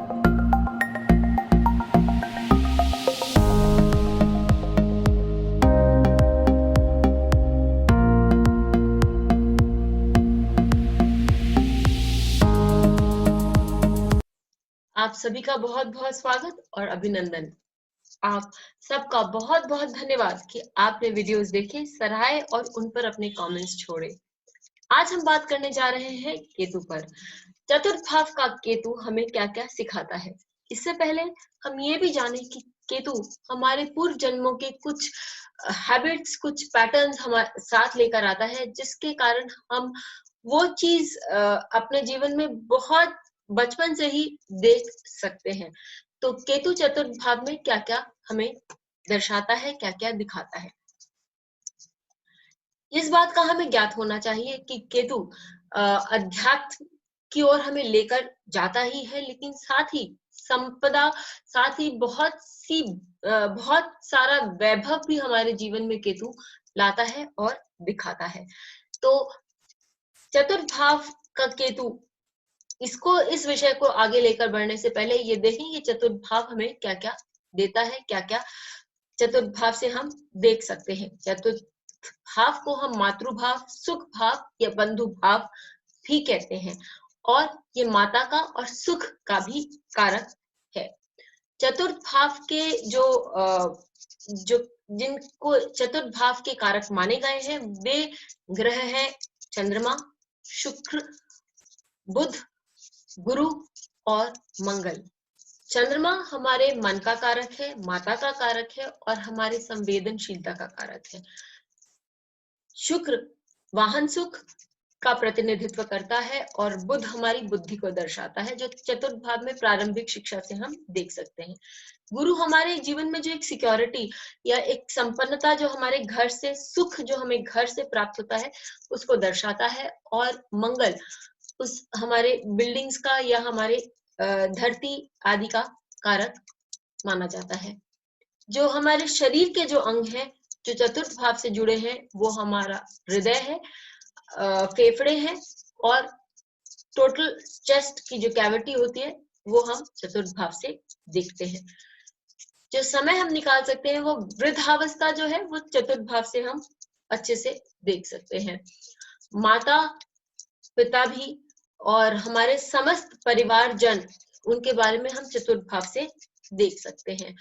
आप सभी का बहुत बहुत स्वागत और अभिनंदन। आप सबका बहुत बहुत धन्यवाद कि आपने वीडियोस देखे, सराहे और उन पर अपने कमेंट्स छोड़े। आज हम बात करने जा रहे हैं केतु पर। चतुर्थ भाव का केतु हमें क्या क्या सिखाता है। इससे पहले हम ये भी जाने कि केतु हमारे पूर्व जन्मों के कुछ हैबिट्स, कुछ पैटर्न्स हमारे साथ लेकर आता है, जिसके कारण हम वो चीज अपने जीवन में बहुत बचपन से ही देख सकते हैं। तो केतु चतुर्थ भाव में क्या क्या हमें दर्शाता है, क्या क्या दिखाता है। इस बात का हमें ज्ञात होना चाहिए कि केतु अध्यात्म की ओर हमें लेकर जाता ही है, लेकिन साथ ही संपदा, साथ ही बहुत सारा वैभव भी हमारे जीवन में केतु लाता है और दिखाता है। तो चतुर्थ भाव का केतु, इस विषय को आगे लेकर बढ़ने से पहले ये देखें कि चतुर्थ भाव हमें क्या क्या देता है, क्या क्या चतुर्थ भाव से हम देख सकते हैं। चतुर्थ भाव को हम मातृभाव, सुख भाव या बंधु भाव भी कहते हैं, और ये माता का और सुख का भी कारक है। चतुर्थ भाव के जो जिनको चतुर्थ भाव के कारक माने गए हैं, वे ग्रह हैं चंद्रमा, शुक्र, बुध, गुरु और मंगल। चंद्रमा हमारे मन का कारक है, माता का कारक है और हमारी संवेदनशीलता का कारक है। शुक्र वाहन सुख का प्रतिनिधित्व करता है और बुध हमारी बुद्धि को दर्शाता है, जो चतुर्थ भाव में प्रारंभिक शिक्षा से हम देख सकते हैं। गुरु हमारे जीवन में जो एक सिक्योरिटी या एक संपन्नता, जो हमारे घर से सुख, जो हमें घर से प्राप्त होता है, उसको दर्शाता है। और मंगल उस हमारे बिल्डिंग्स का या हमारे धरती आदि का कारक माना जाता है। जो हमारे शरीर के जो अंग हैं, जो चतुर्थ भाव से जुड़े हैं, वो हमारा हृदय है, फेफड़े हैं और टोटल चेस्ट की जो कैविटी होती है, वो हम चतुर्थ भाव से देखते हैं। जो समय हम निकाल सकते हैं, वो वृद्धावस्था जो है, वो चतुर्थ भाव से हम अच्छे से देख सकते हैं। माता पिता भी और हमारे समस्त परिवारजन, उनके बारे में हम चतुर्थ भाव से देख सकते हैं।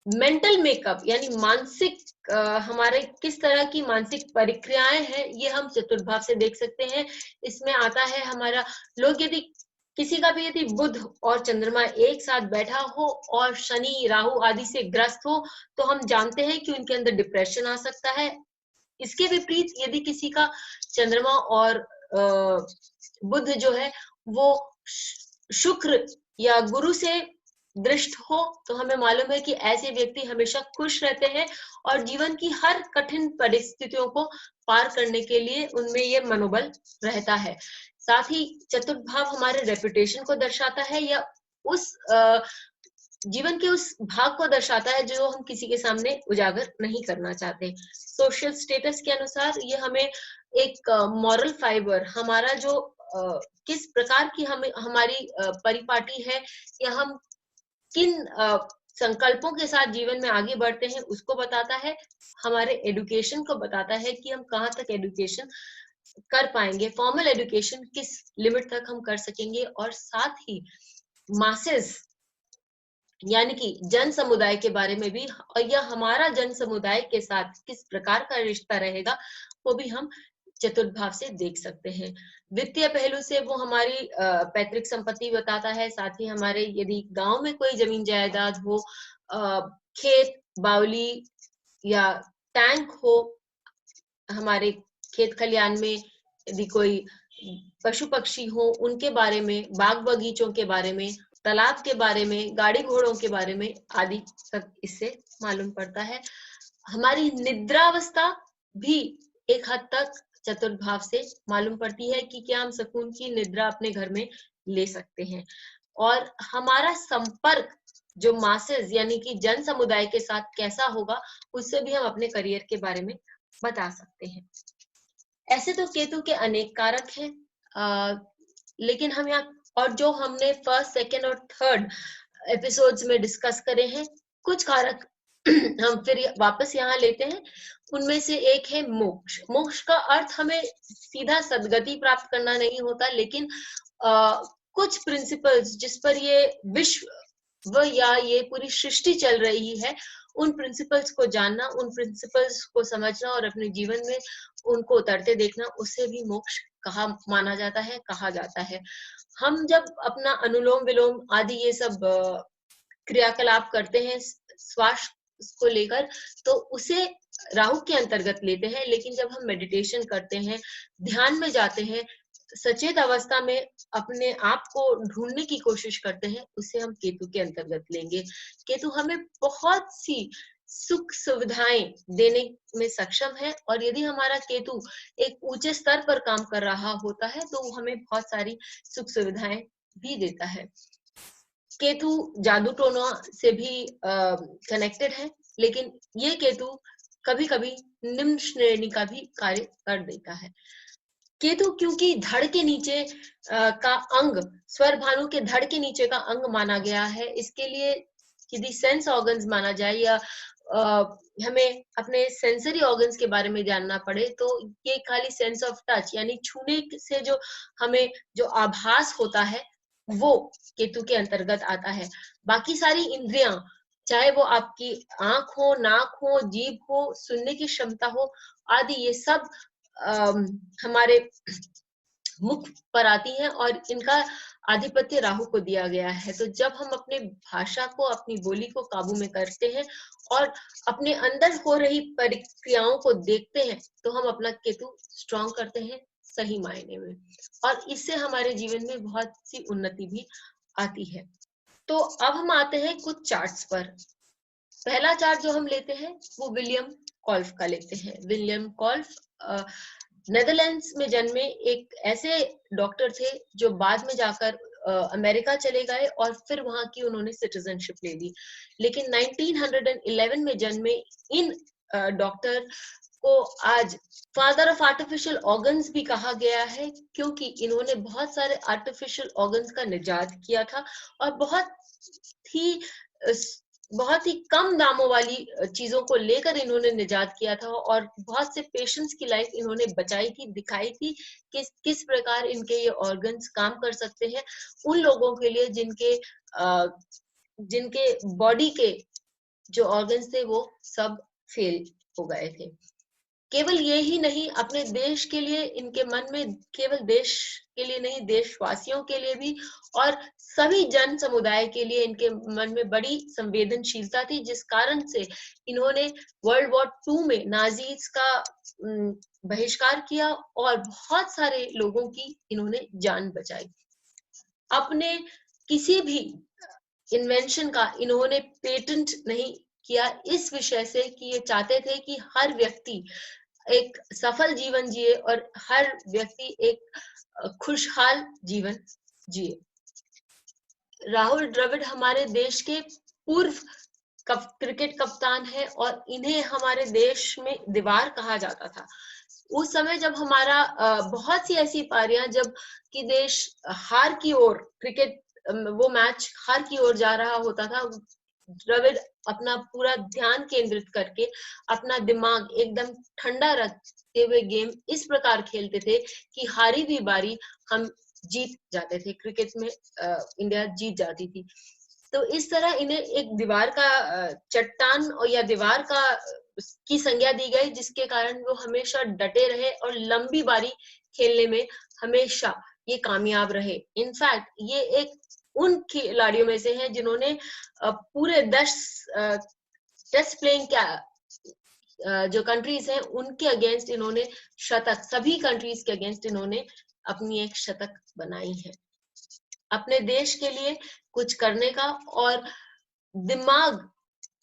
मेंटल मेकअप यानी मानसिक हमारे किस तरह की मानसिक प्रक्रियाएं हैं, ये हम चतुर्थ भाव से देख सकते हैं। इसमें आता है हमारा, लोग यदि किसी का भी यदि बुध और चंद्रमा एक साथ बैठा हो और शनि राहु आदि से ग्रस्त हो, तो हम जानते हैं कि उनके अंदर डिप्रेशन आ सकता है। इसके विपरीत यदि किसी का चंद्रमा और बुध जो है वो शुक्र या गुरु से दृष्ट हो, तो हमें मालूम है कि ऐसे व्यक्ति हमेशा खुश रहते हैं और जीवन की हर कठिन परिस्थितियों को पार करने के लिए उनमें ये मनोबल रहता है। साथ ही चतुर्थ भाव हमारे रेपुटेशन को दर्शाता है, या उस जीवन के उस भाग को दर्शाता है जो हम किसी के सामने उजागर नहीं करना चाहते। सोशल स्टेटस के अनुसार ये हमें एक मॉरल फाइबर, हमारा जो किस प्रकार की हमारी परिपाटी है, या हम किन संकल्पों के साथ जीवन में आगे बढ़ते हैं, उसको बताता है। हमारे एडुकेशन को बताता है कि हम कहाँ तक एडुकेशन कर पाएंगे, फॉर्मल एडुकेशन किस लिमिट तक हम कर सकेंगे। और साथ ही मासेस यानी कि जन समुदाय के बारे में भी, और यह हमारा जन समुदाय के साथ किस प्रकार का रिश्ता रहेगा, वो भी हम चतुर्थ भाव से देख सकते हैं। वित्तीय पहलू से वो हमारी पैतृक संपत्ति बताता है। साथ ही हमारे यदि गांव में कोई जमीन जायदाद हो, खेत बावली या टैंक हो, हमारे खेत खलियान में यदि कोई पशु पक्षी हो, उनके बारे में, बाग बगीचों के बारे में, तालाब के बारे में, गाड़ी घोड़ों के बारे में आदि सब इससे मालूम पड़ता है। हमारी निद्रावस्था भी एक हद तक चतुर्थ भाव से मालूम पड़ती है कि क्या हम सुकून की निद्रा अपने घर में ले सकते हैं। और हमारा संपर्क जो मासेस यानी कि जन समुदाय के साथ कैसा होगा, उससे भी हम अपने करियर के बारे में बता सकते हैं। ऐसे तो केतु के अनेक कारक हैं, लेकिन हम यहाँ और जो हमने फर्स्ट, सेकंड और थर्ड एपिसोड्स में डिस्कस करे हैं, कुछ कारक हम फिर वापस यहाँ लेते हैं। उनमें से एक है मोक्ष। मोक्ष का अर्थ हमें सीधा सद्गति प्राप्त करना नहीं होता, लेकिन कुछ प्रिंसिपल्स जिस पर ये विश्व या ये पूरी सृष्टि चल रही है, उन प्रिंसिपल्स को जानना, उन प्रिंसिपल्स को समझना और अपने जीवन में उनको उतरते देखना, उसे भी मोक्ष कहा माना जाता है, कहा जाता है। हम जब अपना अनुलोम विलोम आदि ये सब क्रियाकलाप करते हैं श्वास को लेकर, तो उसे राहु के अंतर्गत लेते हैं, लेकिन जब हम मेडिटेशन करते हैं, ध्यान में जाते हैं, सचेत अवस्था में अपने आप को ढूंढने की कोशिश करते हैं, उसे हम केतु के अंतर्गत लेंगे। केतु हमें बहुत सी सुख सुविधाएं देने में सक्षम है, और यदि हमारा केतु एक ऊंचे स्तर पर काम कर रहा होता है तो वो हमें बहुत सारी सुख सुविधाएं भी देता है। केतु जादू टोना से भी कनेक्टेड है, लेकिन ये केतु कभी कभी निम्न श्रेणी का भी कार्य कर देता है। केतु क्योंकि धड़ के नीचे का अंग, स्वर भानु के धड़ के नीचे का अंग माना गया है, इसके लिए यदि सेंस ऑर्गन्स माना जाए या हमें अपने सेंसरी ऑर्गन्स के बारे में जानना पड़े, तो ये खाली सेंस ऑफ टच यानी छूने से जो हमें जो आभास होता है वो केतु के अंतर्गत आता है। बाकी सारी इंद्रियां, चाहे वो आपकी आंख हो, नाक हो, जीभ हो, सुनने की क्षमता हो आदि, ये सब हमारे मुख पर आती हैं और इनका आधिपत्य राहु को दिया गया है। तो जब हम अपने भाषा को, अपनी बोली को काबू में करते हैं और अपने अंदर हो रही प्रक्रियाओं को देखते हैं, तो हम अपना केतु स्ट्रॉन्ग करते हैं सही मायने में, और इससे हमारे जीवन में बहुत सी उन्नति भी आती है। तो अब हम आते हैं कुछ चार्ट्स पर। पहला चार्ट जो हम लेते हैं वो विलियम कॉल्फ का लेते हैं। विलियम कॉल्फ नेदरलैंड्स में जन्मे एक ऐसे डॉक्टर थे जो बाद में जाकर अमेरिका चले गए और फिर वहां की उन्होंने सिटीजनशिप ले ली। लेकिन 1911 में जन्मे इन डॉक्टर को आज फादर ऑफ आर्टिफिशियल ऑर्गन्स भी कहा गया है, क्योंकि इन्होंने बहुत सारे आर्टिफिशियल ऑर्गन्स का निजात किया था और बहुत ही कम दामों वाली चीजों को लेकर इन्होंने निजात किया था, और बहुत से पेशेंट्स की लाइफ इन्होंने बचाई थी, दिखाई थी किस प्रकार इनके ये ऑर्गन्स काम कर सकते हैं उन लोगों के लिए जिनके बॉडी के जो ऑर्गन्स थे वो सब फेल हो गए थे। केवल ये ही नहीं, अपने देश के लिए इनके मन में, केवल देश के लिए नहीं, देशवासियों के लिए भी और सभी जन समुदाय के लिए इनके मन में बड़ी संवेदनशीलता थी, जिस कारण से इन्होंने वर्ल्ड वॉर 2 में नाजीज का बहिष्कार किया और बहुत सारे लोगों की इन्होंने जान बचाई। अपने किसी भी इन्वेंशन का इन्होंने पेटेंट नहीं किया, इस विषय से कि ये चाहते थे कि हर व्यक्ति एक सफल जीवन जिए और हर व्यक्ति एक खुशहाल जीवन जिए। राहुल द्रविड़ हमारे देश के पूर्व क्रिकेट कप्तान है और इन्हें हमारे देश में दीवार कहा जाता था। उस समय जब हमारा बहुत सी ऐसी पारियां जब कि देश हार की ओर, क्रिकेट वो मैच हार की ओर जा रहा होता था, द्रविड़ अपना पूरा ध्यान केंद्रित करके अपना दिमाग एकदम ठंडा रखते हुए गेम इस प्रकार खेलते थे कि हारी भी बारी हम जीत जाते थे। क्रिकेट में इंडिया जीत जाती थी। तो इस तरह इन्हें एक दीवार का चट्टान और या दीवार का की संज्ञा दी गई, जिसके कारण वो हमेशा डटे रहे और लंबी बारी खेलने में हमेशा ये कामयाब रहे। इनफैक्ट ये एक उन खिलाड़ियों में से हैं जिन्होंने पूरे 10 टेस्ट प्लेइंग जो कंट्रीज हैं उनके अगेंस्ट इन्होंने शतक, सभी कंट्रीज के अगेंस्ट इन्होंने अपनी एक शतक बनाई है। अपने देश के लिए कुछ करने का और दिमाग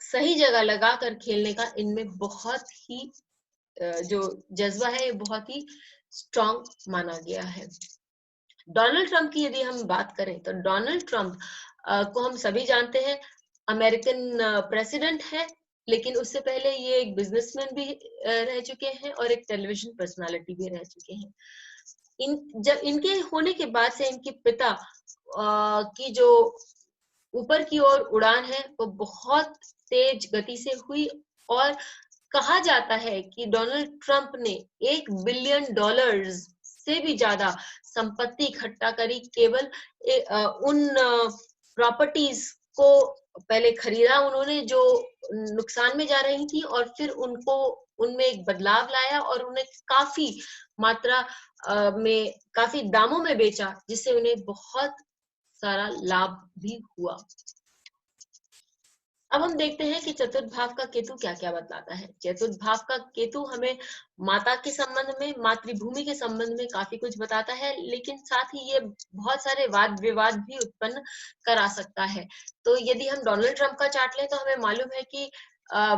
सही जगह लगाकर खेलने का इनमें बहुत ही जो जज्बा है बहुत ही स्ट्रॉन्ग माना गया है। डोनाल्ड ट्रंप की यदि हम बात करें तो डोनाल्ड ट्रंप को हम सभी जानते हैं, अमेरिकन प्रेसिडेंट है, लेकिन उससे पहले ये एक बिजनेसमैन भी रह चुके हैं और एक टेलीविजन पर्सनालिटी भी रह चुके हैं। जब इनके होने के बाद से इनके पिता की जो ऊपर की ओर उड़ान है वो बहुत तेज गति से हुई, और कहा जाता है कि डोनाल्ड ट्रंप ने $1 बिलियन से भी ज्यादा संपत्ति इकट्ठा करी, केवल उन प्रॉपर्टीज को पहले खरीदा उन्होंने जो नुकसान में जा रही थी, और फिर उनको उनमें एक बदलाव लाया और उन्हें काफी मात्रा में काफी दामों में बेचा, जिससे उन्हें बहुत सारा लाभ भी हुआ। अब हम देखते हैं कि चतुर्थ भाव का केतु क्या क्या बतलाता है। चतुर्थ भाव का केतु हमें माता के संबंध में, मातृभूमि के संबंध में काफी कुछ बताता है, लेकिन साथ ही ये बहुत सारे वाद विवाद भी उत्पन्न करा सकता है। तो यदि हम डोनाल्ड ट्रंप का चार्ट लें तो हमें मालूम है कि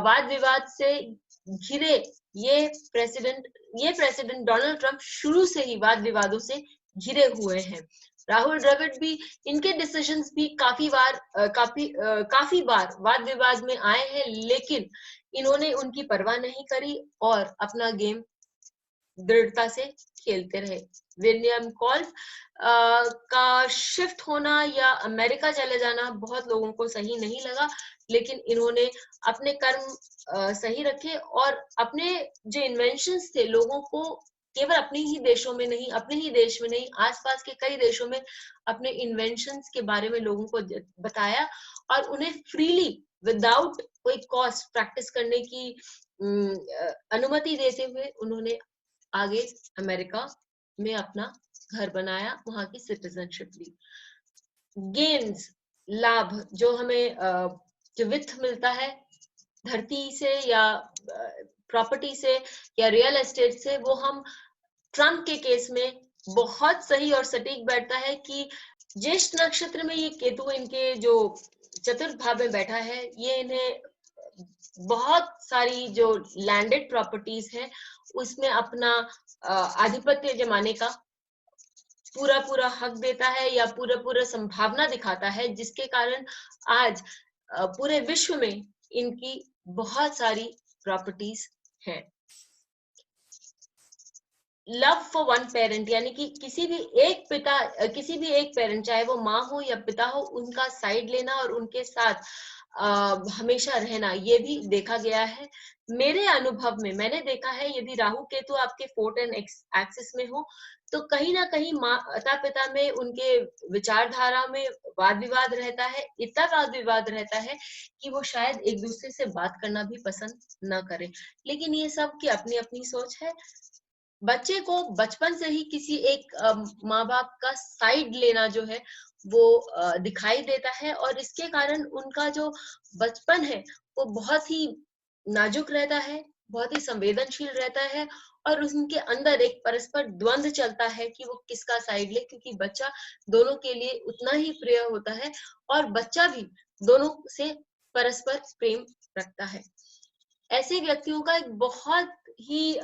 वाद विवाद से घिरे ये प्रेसिडेंट डोनाल्ड ट्रंप शुरू से ही वाद विवादों से घिरे हुए हैं। राहुल द्रविड़ भी, इनके डिसीजंस भी काफी बार वाद विवाद में आए हैं, लेकिन इन्होंने उनकी परवाह नहीं करी और अपना गेम दृढ़ता से खेलते रहे। विलियम कॉल्फ का शिफ्ट होना या अमेरिका चले जाना बहुत लोगों को सही नहीं लगा, लेकिन इन्होंने अपने कर्म सही रखे और अपने जो इन्वेंशंस थे लोगों को केवल अपने ही देश में नहीं, आसपास के कई देशों में अपने इन्वेंशंस के बारे में लोगों को बताया और उन्हें फ्रीली विदाउट कोई कॉस्ट प्रैक्टिस करने की अनुमति देते हुए उन्होंने आगे अमेरिका में अपना घर बनाया, वहां की सिटीजनशिप ली। गेन्स, लाभ जो हमें जो वित्त मिलता है धरती से या प्रॉपर्टी से या रियल एस्टेट से, वो हम ट्रंप के केस में बहुत सही और सटीक बैठता है कि ज्येष्ठ नक्षत्र में ये केतु इनके जो चतुर्थ भाव में बैठा है, ये इन्हें बहुत सारी जो लैंडेड प्रॉपर्टीज है उसमें अपना आधिपत्य जमाने का पूरा हक देता है या पूरा संभावना दिखाता है, जिसके कारण आज पूरे विश्व में इनकी बहुत सारी प्रॉपर्टीज हैं। लव फॉर वन पेरेंट, यानी कि किसी भी एक पेरेंट, चाहे वो माँ हो या पिता हो, उनका साइड लेना और उनके साथ हमेशा रहना, ये भी देखा गया है। मेरे अनुभव में मैंने देखा है यदि राहु केतु आपके 4th एंड एक्सिस में हो तो कहीं ना कहीं माता पिता में, उनके विचारधारा में वाद विवाद रहता है, इतना वाद विवाद रहता है कि वो शायद एक दूसरे से बात करना भी पसंद न करें। लेकिन ये सब की अपनी अपनी सोच है। बच्चे को बचपन से ही किसी एक माँ बाप का साइड लेना जो है वो दिखाई देता है और इसके कारण उनका जो बचपन है वो बहुत ही नाजुक रहता है, बहुत ही संवेदनशील रहता है और उनके अंदर एक परस्पर द्वंद्व चलता है कि वो किसका साइड ले, क्योंकि बच्चा दोनों के लिए उतना ही प्रिय होता है और बच्चा भी दोनों से परस्पर प्रेम रखता है। ऐसे व्यक्तियों का एक बहुत ही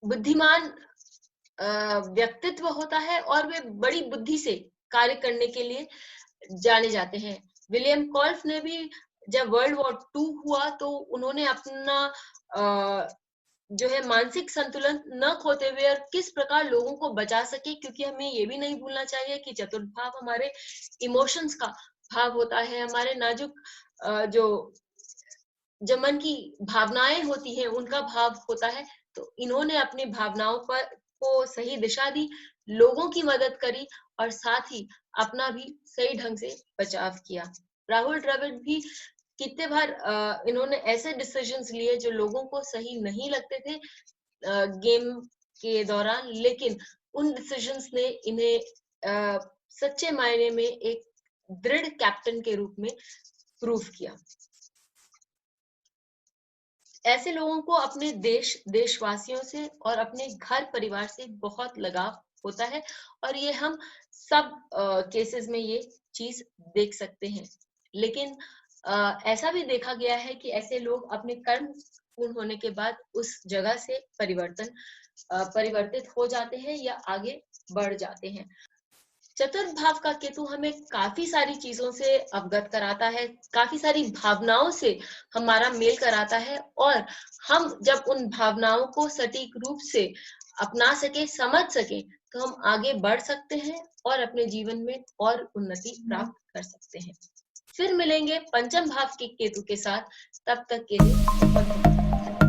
बुद्धिमान व्यक्तित्व होता है और वे बड़ी बुद्धि से कार्य करने के लिए जाने जाते हैं। विलियम कॉल्फ ने भी जब वर्ल्ड वॉर 2 हुआ तो उन्होंने अपना जो है मानसिक संतुलन न खोते हुए और किस प्रकार लोगों को बचा सके, क्योंकि हमें ये भी नहीं भूलना चाहिए कि चतुर्थ भाव हमारे इमोशंस का भाव होता है, हमारे नाजुक जो मन की भावनाएं होती हैं उनका भाव होता है। तो इन्होंने अपनी भावनाओं पर को सही दिशा दी, लोगों की मदद करी और साथ ही अपना भी सही ढंग से बचाव किया। राहुल द्रविड़ भी कितने बार इन्होंने ऐसे डिसीजंस लिए जो लोगों को सही नहीं लगते थे गेम के दौरान, लेकिन उन डिसीजंस ने इन्हें सच्चे मायने में एक दृढ़ कैप्टन के रूप में प्रूव किया। ऐसे लोगों को अपने देशवासियों से और अपने घर परिवार से बहुत लगाव होता है और ये हम सब केसेस में ये चीज देख सकते हैं। लेकिन ऐसा भी देखा गया है कि ऐसे लोग अपने कर्म पूर्ण होने के बाद उस जगह से परिवर्तित हो जाते हैं या आगे बढ़ जाते हैं। चतुर्थ भाव का केतु हमें काफी सारी चीजों से अवगत कराता है, काफी सारी भावनाओं से हमारा मेल कराता है और हम जब उन भावनाओं को सटीक रूप से अपना सके, समझ सके, तो हम आगे बढ़ सकते हैं और अपने जीवन में और उन्नति प्राप्त कर सकते हैं। फिर मिलेंगे पंचम भाव के केतु के साथ, तब तक के लिए बहुत बहुत धन्यवाद।